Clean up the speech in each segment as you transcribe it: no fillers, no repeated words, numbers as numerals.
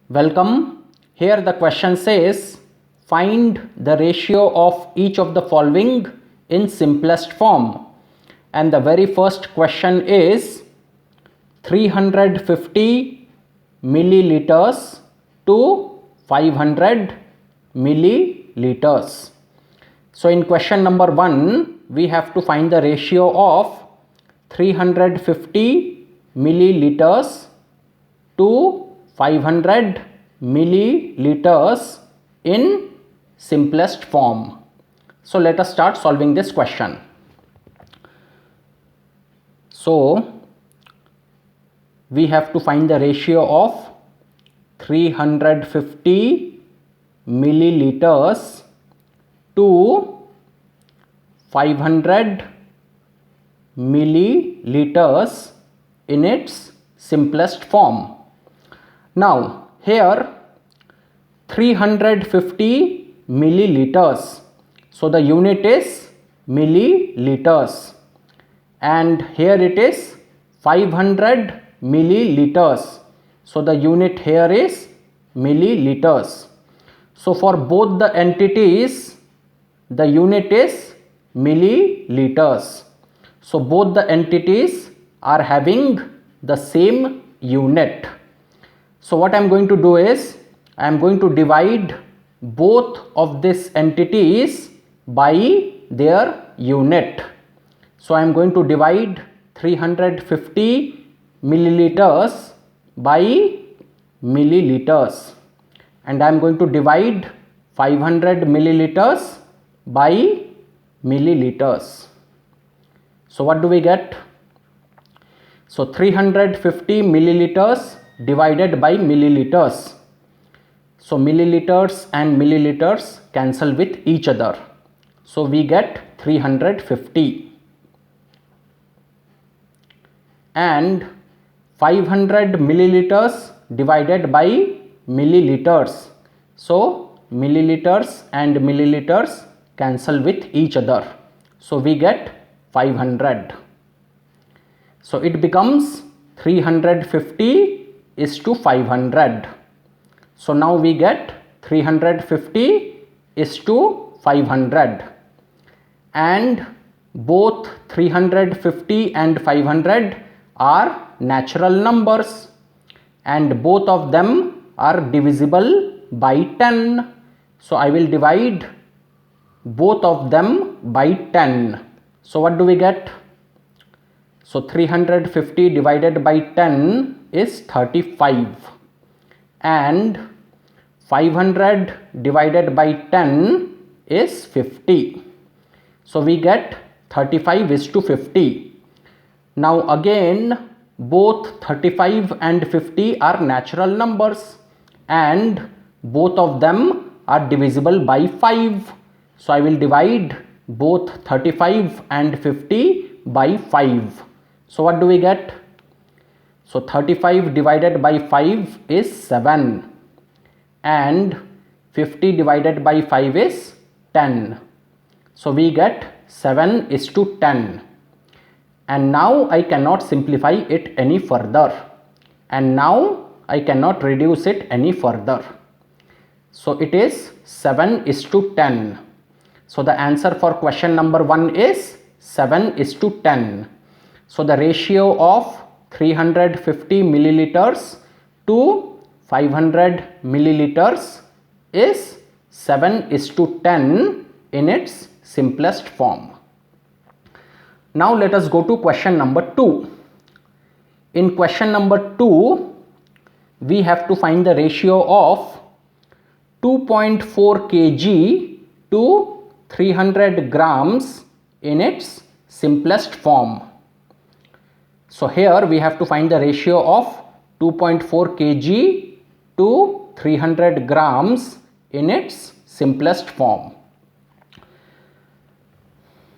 Welcome. Here the question says, find the ratio of each of the following in simplest form. And the very first question is 350 milliliters to 500 milliliters. So in question number 1, we have to find the ratio of 350 milliliters to 500 milliliters in simplest form. So let us start solving this question. So we have to find the ratio of 350 milliliters to 500 milliliters in its simplest form. Now here 350 milliliters, so the unit is milliliters, and here it is 500 milliliters, so the unit here is milliliters. So for both the entities the unit is milliliters, so both the entities are having the same unit. So what I am going to do is, I am going to divide both of these entities by their unit. So I am going to divide 350 milliliters by milliliters, and I am going to divide 500 milliliters by milliliters. So what do we get? So 350 milliliters divided by milliliters. So milliliters and milliliters cancel with each other. So we get 350. And 500 milliliters divided by milliliters. So milliliters and milliliters cancel with each other. So we get 500. So it becomes 350 is to 500. So now we get 350 is to 500, and both 350 and 500 are natural numbers, and both of them are divisible by 10. So I will divide both of them by 10. So what do we get? So 350 divided by 10 is 35, and 500 divided by 10 is 50. So we get 35 is to 50. Now again both 35 and 50 are natural numbers, and both of them are divisible by 5. So I will divide both 35 and 50 by 5. So what do we get? So 35 divided by 5 is 7, and 50 divided by 5 is 10. So we get 7 is to 10. And now I cannot simplify it any further, and now I cannot reduce it any further. So it is 7 is to 10. So the answer for question number 1 is 7 is to 10. So the ratio of 350 milliliters to 500 milliliters is 7 is to 10 in its simplest form. Now let us go to question number 2. In question number 2, we have to find the ratio of 2.4 kg to 300 grams in its simplest form. So here we have to find the ratio of 2.4 kg to 300 grams in its simplest form.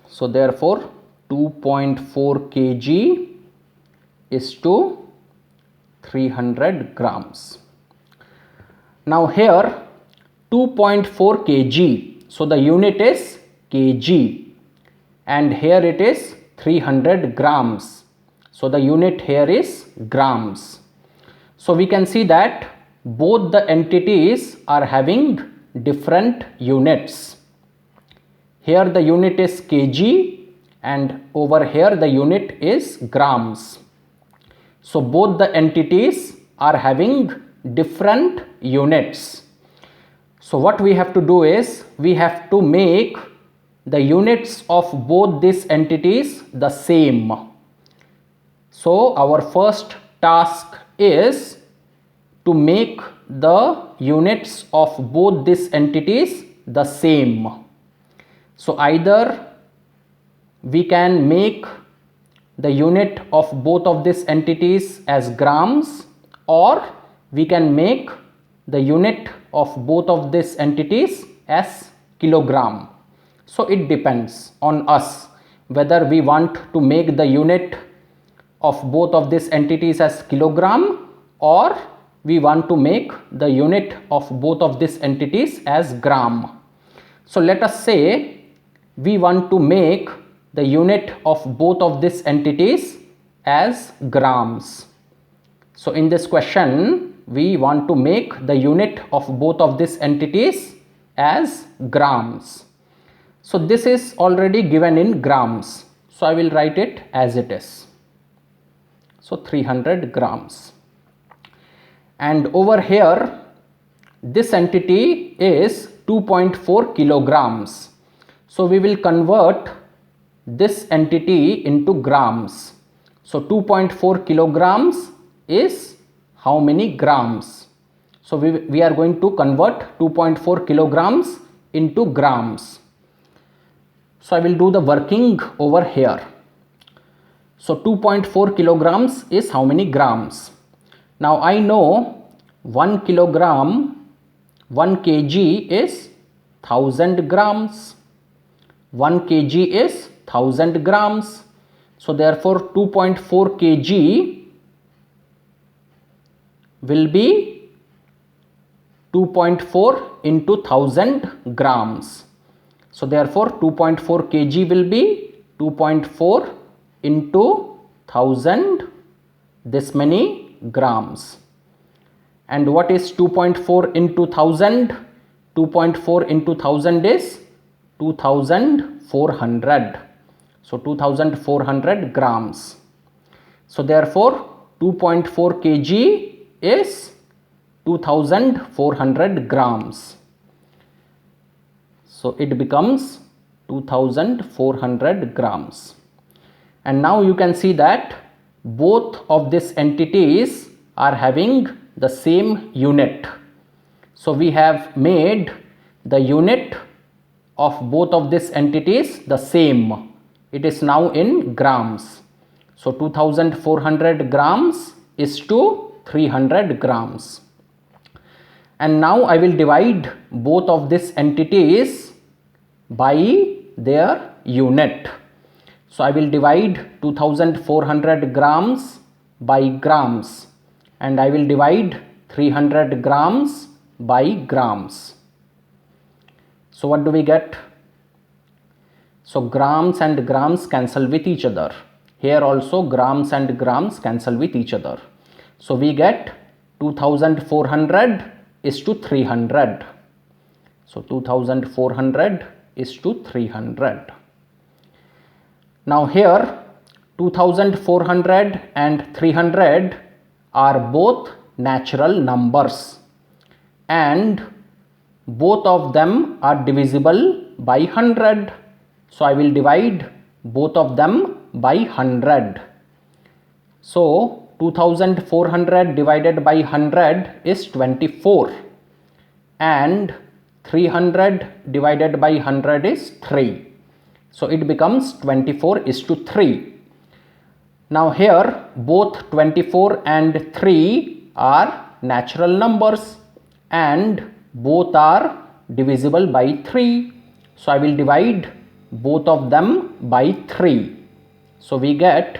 So therefore 2.4 kg is to 300 grams. Now here 2.4 kg, so the unit is kg, and here it is 300 grams. So the unit here is grams. So we can see that both the entities are having different units. Here the unit is kg and over here the unit is grams. So both the entities are having different units. So what we have to do is we have to make the units of both these entities the same. So our first task is to make the units of both these entities the same. So either we can make the unit of both of these entities as grams, or we can make the unit of both of these entities as kilogram. So it depends on us whether we want to make the unit of both of these entities as kilogram, or we want to make the unit of both of these entities as gram. So let us say we want to make the unit of both of these entities as grams. So in this question we want to make the unit of both of these entities as grams. So this is already given in grams, so I will write it as it is. So 300 grams. And over here this entity is 2.4 kilograms. So we will convert this entity into grams. So 2.4 kilograms is how many grams? So we are going to convert 2.4 kilograms into grams. So I will do the working over here. So 2.4 kilograms is how many grams? Now I know 1 kilogram, 1 kg is 1000 grams. 1 kg is 1000 grams. So therefore 2.4 kg will be 2.4 into 1000 grams. So therefore 2.4 kg will be 2.4 into 1000, this many grams. And what is 2.4 into 1000? 2.4 into 1000 is 2400. So 2400 grams. So therefore 2.4 kg is 2400 grams. So it becomes 2400 grams. And now you can see that both of these entities are having the same unit. So we have made the unit of both of these entities the same. It is now in grams. So 2400 grams is to 300 grams. And now I will divide both of these entities by their unit. So I will divide 2400 grams by grams, and I will divide 300 grams by grams. So what do we get? So grams and grams cancel with each other. Here also grams and grams cancel with each other. So we get 2400 is to 300. So 2400 is to 300. Now here 2400 and 300 are both natural numbers, and both of them are divisible by 100. So I will divide both of them by 100. So 2400 divided by 100 is 24, and 300 divided by 100 is 3. So it becomes 24 is to 3. Now here both 24 and 3 are natural numbers, and both are divisible by 3. So I will divide both of them by 3. So we get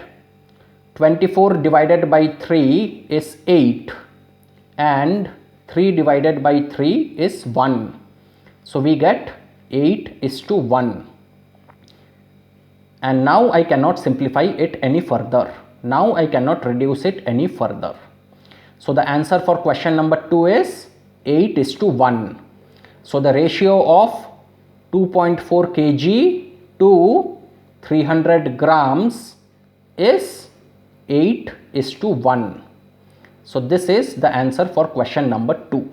24 divided by 3 is 8, and 3 divided by 3 is 1. So we get 8 is to 1. And now I cannot simplify it any further. Now I cannot reduce it any further. So the answer for question number 2 is 8:1. So the ratio of 2.4 kg to 300 grams is 8:1. So this is the answer for question number 2.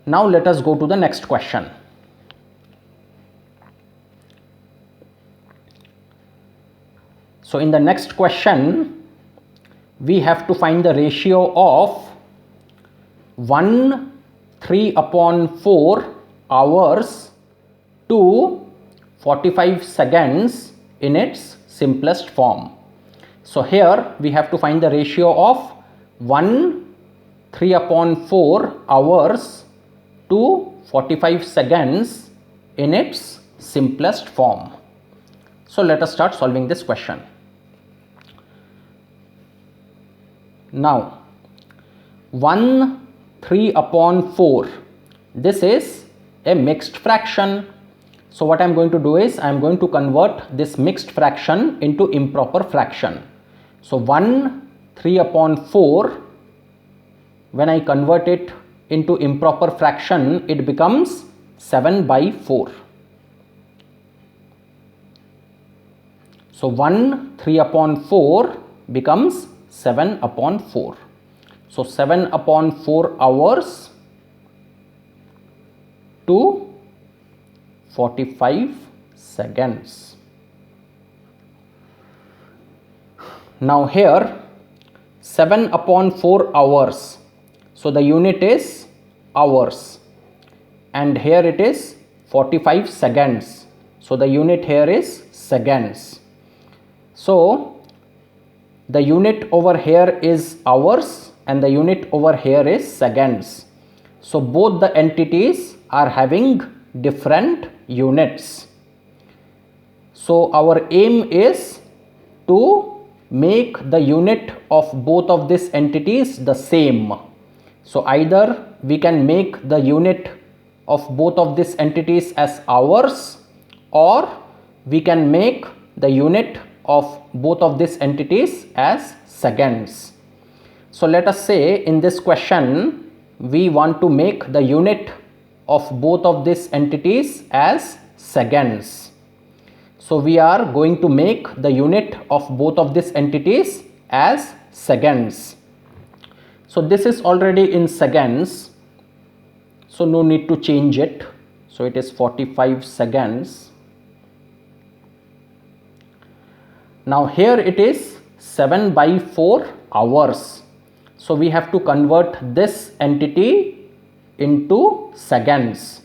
Now let us go to the next question. So in the next question, we have to find the ratio of 3/4 hours to 45 seconds in its simplest form. So here we have to find the ratio of 3/4 hours to 45 seconds in its simplest form. So let us start solving this question. Now 3/4, this is a mixed fraction. So what I am going to do is I am going to convert this mixed fraction into improper fraction. So 3/4, when I convert it into improper fraction, it becomes 7/4. So 3/4 becomes 7/4. So 7/4 hours to 45 seconds. Now here 7/4 hours. So the unit is hours, and here it is 45 seconds. So the unit here is seconds. So the unit over here is hours and the unit over here is seconds. So both the entities are having different units. So our aim is to make the unit of both of these entities the same. So either we can make the unit of both of these entities as hours, or we can make the unit of both of these entities as seconds. So let us say in this question we want to make the unit of both of these entities as seconds. So we are going to make the unit of both of these entities as seconds. So this is already in seconds, so no need to change it. So it is 45 seconds. Now here it is 7/4 hours. So we have to convert this entity into seconds.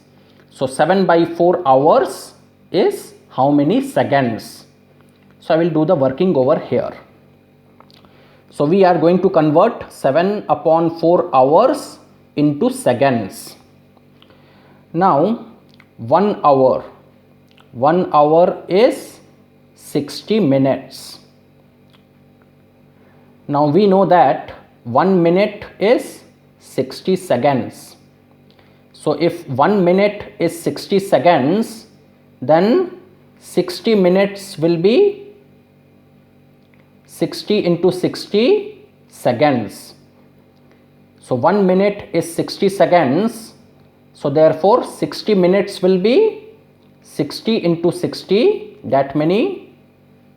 So 7/4 hours is how many seconds? So I will do the working over here. So we are going to convert 7/4 hours into seconds. Now 1 hour. 1 hour is 60 minutes. Now we know that 1 minute is 60 seconds. So if 1 minute is 60 seconds, then 60 minutes will be 60 into 60 seconds. So 1 minute is 60 seconds. So therefore 60 minutes will be 60 into 60, that many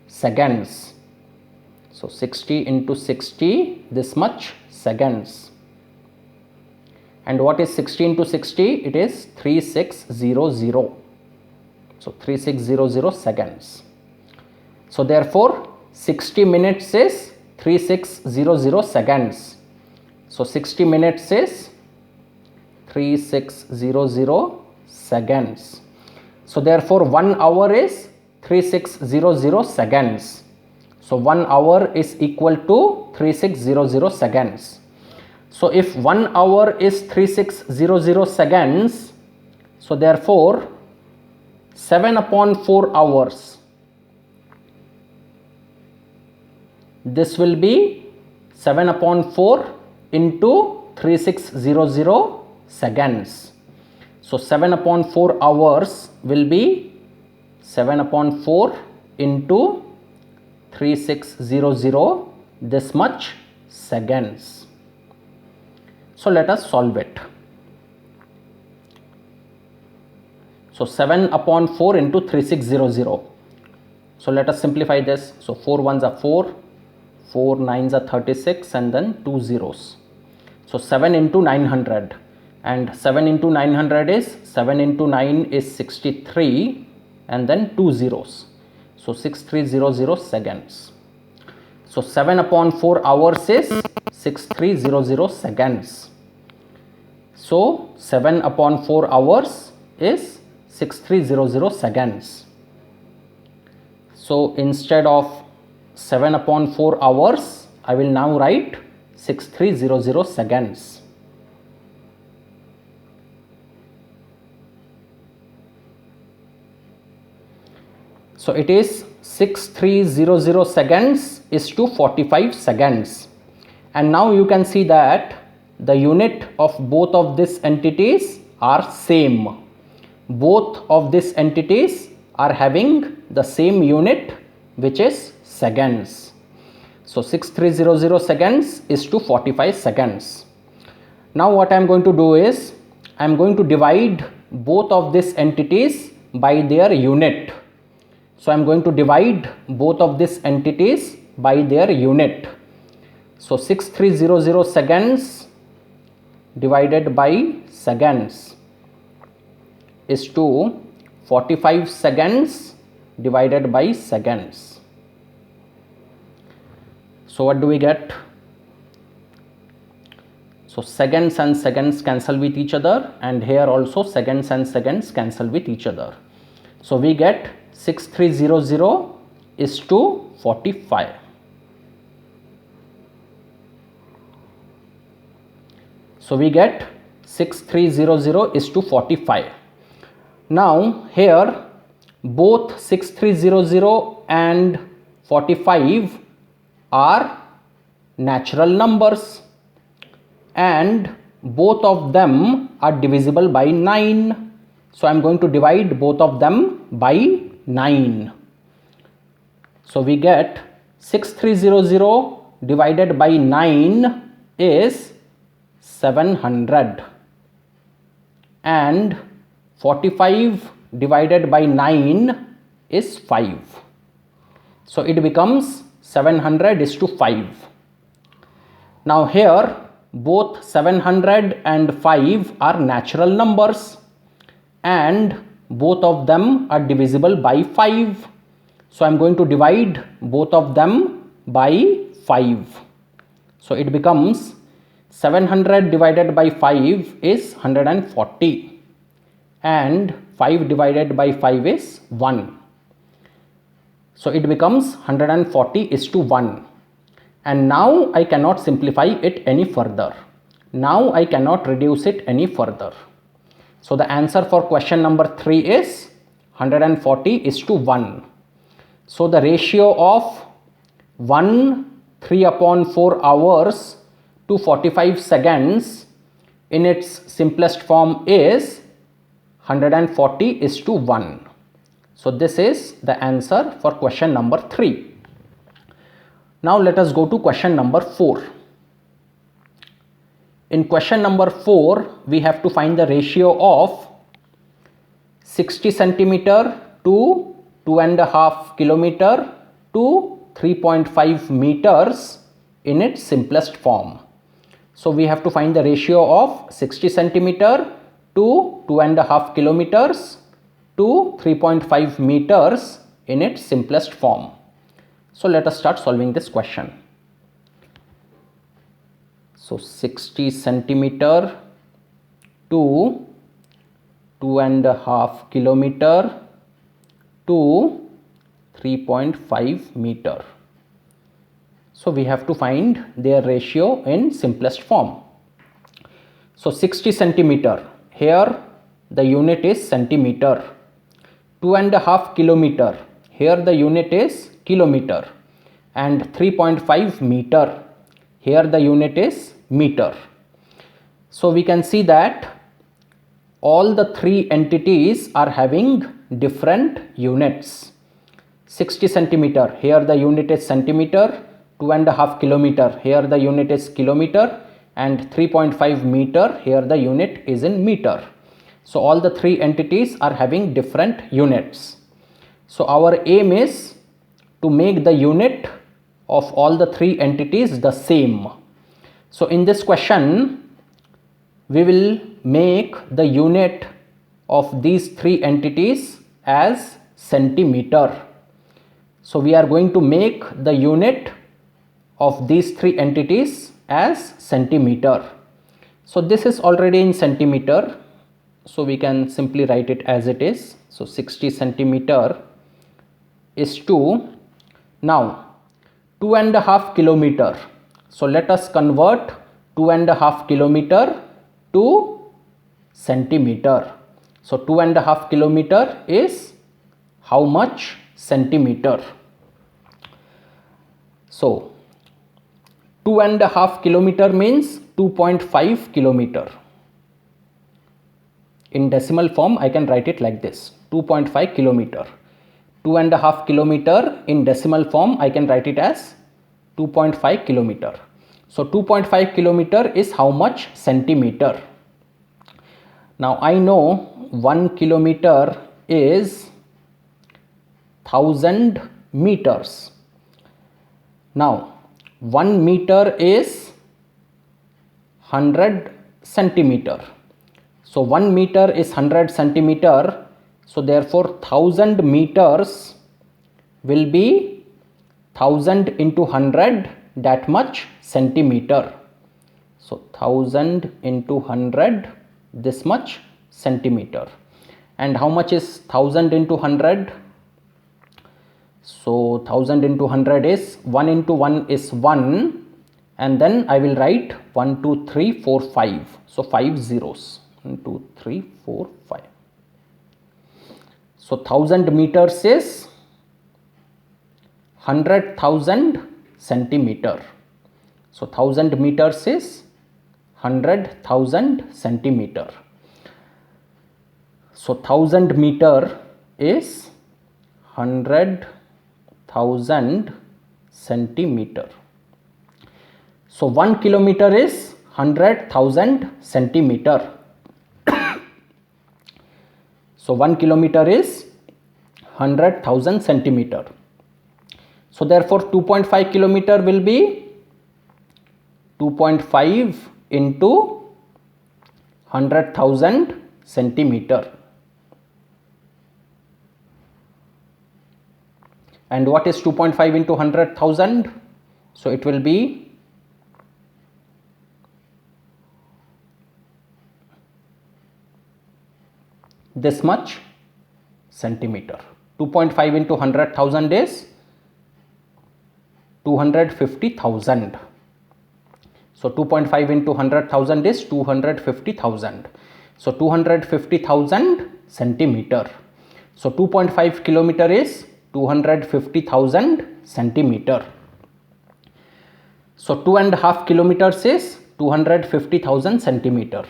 seconds. So 60 into 60, this much seconds. And what is 60 into 60? It is 3600. So 3600 seconds. So therefore 60 minutes is 3600 seconds. So 60 minutes is 3600 seconds. So therefore 1 hour is 3600 seconds. So 1 hour is equal to 3600 seconds. So if 1 hour is 3600 seconds, so therefore 7/4 hours, this will be 7/4 into 3600 seconds. So 7/4 hours will be 7/4 into 3600, this much seconds. So let us solve it. So 7 upon 4 into 3600. So let us simplify this. So 4 ones are 4, 4 nines are 36, and then 2 zeros. So 7 into 900, and 7 into 900 is 7 into 9 is 63, and then 2 zeros. So 6300 seconds. So 7 upon 4 hours is 6300 seconds. So 7 upon 4 hours is 6300 seconds. So instead of 7 upon 4 hours, I will now write 6300 seconds. So it is 6300 seconds is to 45 seconds. And now you can see that the unit of both of these entities are same. Both of these entities are having the same unit, which is seconds. So 6300 seconds is to 45 seconds. Now what I am going to do is, I am going to divide both of these entities by their unit. So I am going to divide both of these entities by their unit. So 6300 seconds divided by seconds is to 45 seconds divided by seconds. So what do we get? So seconds and seconds cancel with each other, and here also seconds and seconds cancel with each other. So we get 6300 is to 45. So we get 6300 is to 45. Now here both 6300 and 45 are natural numbers, and both of them are divisible by 9. So I am going to divide both of them by 9. So we get 6300 divided by 9 is 700, and 45 divided by 9 is 5. So it becomes 700 is to 5. Now here both 700 and 5 are natural numbers, and both of them are divisible by 5. So I am going to divide both of them by 5. So it becomes 700 divided by 5 is 140, and 5 divided by 5 is 1. So it becomes 140 is to 1. And now I cannot simplify it any further. Now I cannot reduce it any further. So the answer for question number 3 is 140 is to 1. So the ratio of 3 upon 4 hours to 45 seconds in its simplest form is 140 is to 1. So this is the answer for question number 3. Now let us go to question number 4. In question number 4, we have to find the ratio of 60 centimeter to 2.5 kilometer to 3.5 meters in its simplest form. So we have to find the ratio of 60 centimeter to 2.5 kilometers to 3.5 meters in its simplest form. So let us start solving this question. So 60 centimeter to 2.5 kilometer to 3.5 meter. So we have to find their ratio in simplest form. So 60 centimeter, here the unit is centimeter. 2.5 kilometer, here the unit is kilometer. And 3.5 meter, here the unit is meter. So we can see that all the three entities are having different units. 60 centimeter, here the unit is centimeter. 2.5 kilometer, here the unit is kilometer, and 3.5 meter, here the unit is in meter. So all the three entities are having different units. So our aim is to make the unit of all the three entities the same. So in this question, we will make the unit of these three entities as centimeter. So we are going to make the unit of these three entities as centimeter. So this is already in centimeter, so we can simply write it as it is. So 60 centimeter is to, now 2.5 kilometer. So let us convert 2.5 kilometer to centimeter. So 2.5 kilometer is how much centimeter? So 2.5 kilometer means 2.5 kilometer. In decimal form, I can write it like this: 2.5 kilometer. 2.5 kilometer in decimal form, I can write it as 2.5 kilometer. So 2.5 kilometer is how much centimeter? Now I know 1 kilometer is 1000 meters. Now 1 meter is 100 centimeter. So 1 meter is 100 centimeter. So therefore 1000 meters will be 1000 into 100, that much centimeter. So 1000 into 100, this much centimeter. And how much is 1000 into 100? So 1000 into 100 is 1 into 1 is 1, and then I will write 1, 2, 3, 4, 5. So 5 zeros. 1, 2, 3, 4, 5. So 1000 meters is 100,000 centimeter. So 1000 meters is 100,000 centimeter. So 1000 meter is 100,000 centimeter. So 1 kilometer is 100,000 centimeter. So 1 kilometer is 100,000 centimeter. So therefore 2.5 kilometer will be 2.5 into 100,000 centimeter. And what is 2.5 into 100,000? So it will be this much centimeter. 2.5 into 100,000 is 250,000. So 2.5 into 100,000 is 250,000. So 250,000 centimeter. So 2.5 kilometer is 250,000 centimeter. So 2.5 kilometers is 250,000 centimeter.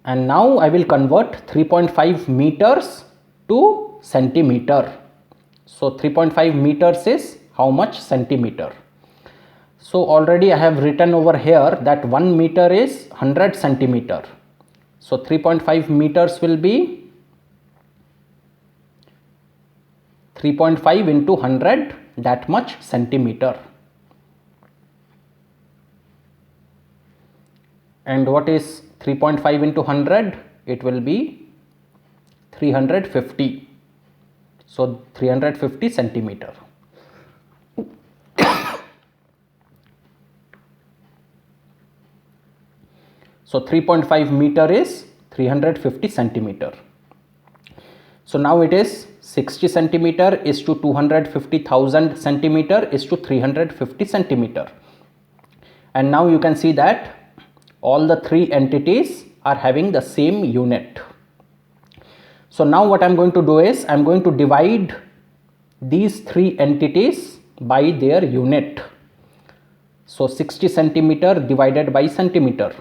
And now I will convert 3.5 meters to centimeter. So 3.5 meters is how much centimeter? So already I have written over here that 1 meter is 100 centimeter. So 3.5 meters will be 3.5 into 100, that much centimeter. And what is 3.5 into 100? It will be 350. So 350 centimeter. So 3.5 meter is 350 centimeter. So now it is 60 centimeter is to 250,000 centimeter is to 350 centimeter. And now you can see that all the three entities are having the same unit. So now what I am going to do is I am going to divide these three entities by their unit. So 60 centimeter divided by centimeter,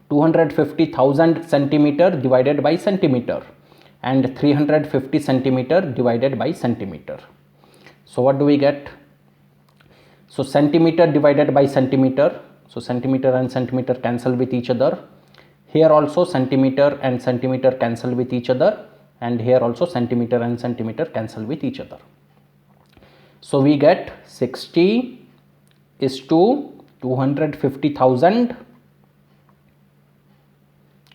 250,000 centimeter divided by centimeter, and 350 centimeter divided by centimeter. So what do we get? So centimeter divided by centimeter. So centimeter and centimeter cancel with each other. Here also centimeter and centimeter cancel with each other, and here also centimeter and centimeter cancel with each other. So we get 60 is to 250,000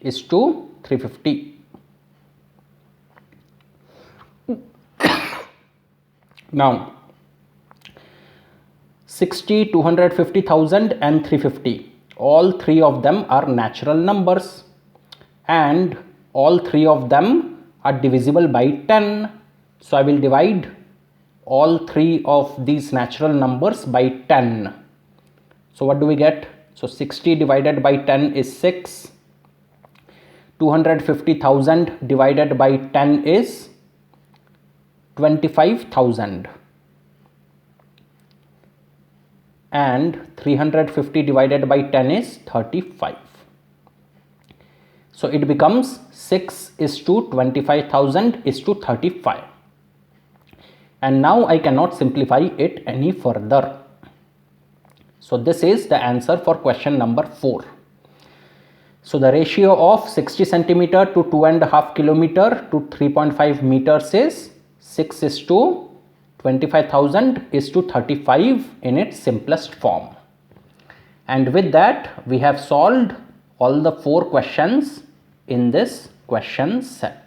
is to 350. Now 60, 250,000 and 350, all three of them are natural numbers and all three of them are divisible by 10. So I will divide all three of these natural numbers by 10. So what do we get? So 60 divided by 10 is 6. 250,000 divided by 10 is 25,000. And 350 divided by 10 is 35. So it becomes 6 is to 25,000 is to 35. And now I cannot simplify it any further. So this is the answer for question number 4. So the ratio of 60 centimeter to 2.5 kilometer to 3.5 meters is 6 is to 25,000 is to 35 in its simplest form. And with that we have solved all the 4 questions in this question set.